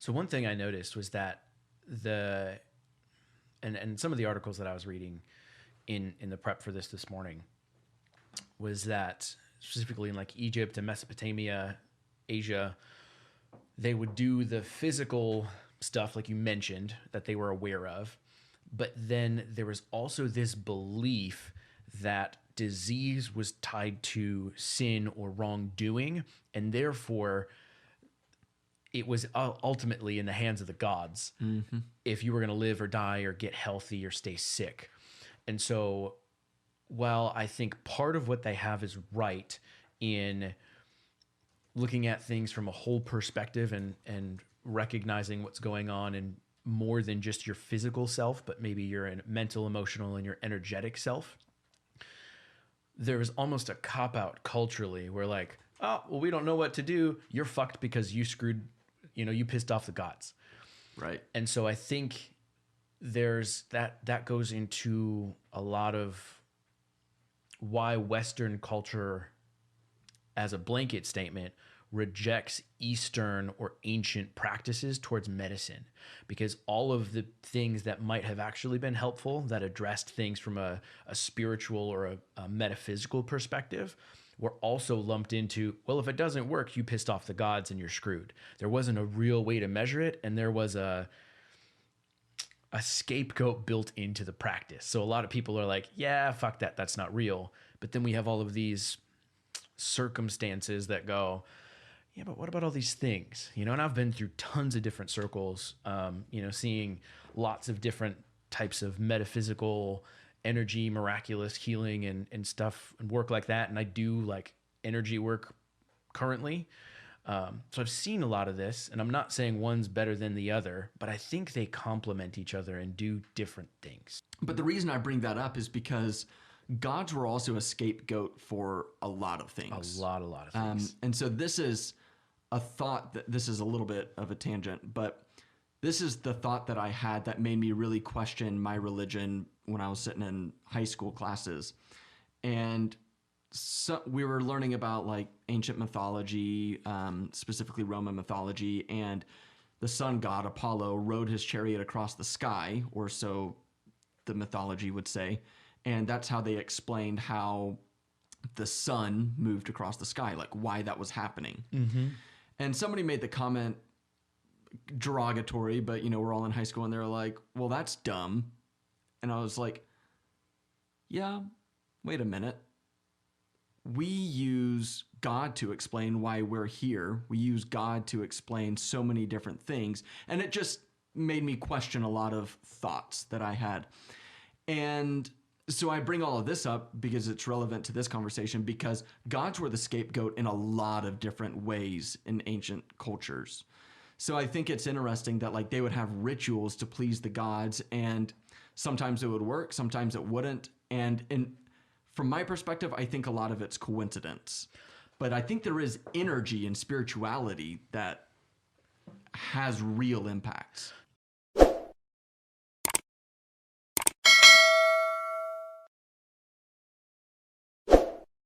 So one thing I noticed was that and some of the articles that I was reading in the prep for this morning was that specifically in like Egypt and Mesopotamia, Asia, they would do the physical stuff like you mentioned that they were aware of, but then there was also this belief that disease was tied to sin or wrongdoing, and therefore it was ultimately in the hands of the gods if you were going to live or die or get healthy or stay sick. And so while I think part of what they have is right in looking at things from a whole perspective and recognizing what's going on in more than just your physical self, but maybe your mental, emotional, and your energetic self, there is almost a cop-out culturally where like, oh, well, we don't know what to do. You're fucked because you you pissed off the gods. Right. And so I think there's that goes into a lot of why Western culture as a blanket statement rejects Eastern or ancient practices towards medicine, because all of the things that might have actually been helpful that addressed things from a spiritual or a metaphysical perspective were also lumped into, well, if it doesn't work, you pissed off the gods and you're screwed. There wasn't a real way to measure it, and there was a scapegoat built into the practice. So a lot of people are like, yeah, fuck that, that's not real. But then we have all of these circumstances that go, yeah, but what about all these things? And I've been through tons of different circles, seeing lots of different types of metaphysical energy, miraculous healing and stuff and work like that. And I do like energy work currently. So I've seen a lot of this, and I'm not saying one's better than the other, but I think they complement each other and do different things. But the reason I bring that up is because gods were also a scapegoat for a lot of things. A lot of things. And so this is a thought that this is a little bit of a tangent, but this is the thought that I had that made me really question my religion when I was sitting in high school classes. And so we were learning about like ancient mythology, specifically Roman mythology, and the sun god Apollo rode his chariot across the sky, or so the mythology would say. And that's how they explained how the sun moved across the sky, like why that was happening. Mm-hmm. And somebody made the comment, derogatory, but we're all in high school, and they're like, well, that's dumb. And I was like, yeah, wait a minute. We use God to explain why we're here. We use God to explain so many different things. And it just made me question a lot of thoughts that I had. And so I bring all of this up because it's relevant to this conversation, because gods were the scapegoat in a lot of different ways in ancient cultures. So I think it's interesting that like they would have rituals to please the gods, and sometimes it would work, sometimes it wouldn't. And from my perspective, I think a lot of it's coincidence. But I think there is energy and spirituality that has real impacts.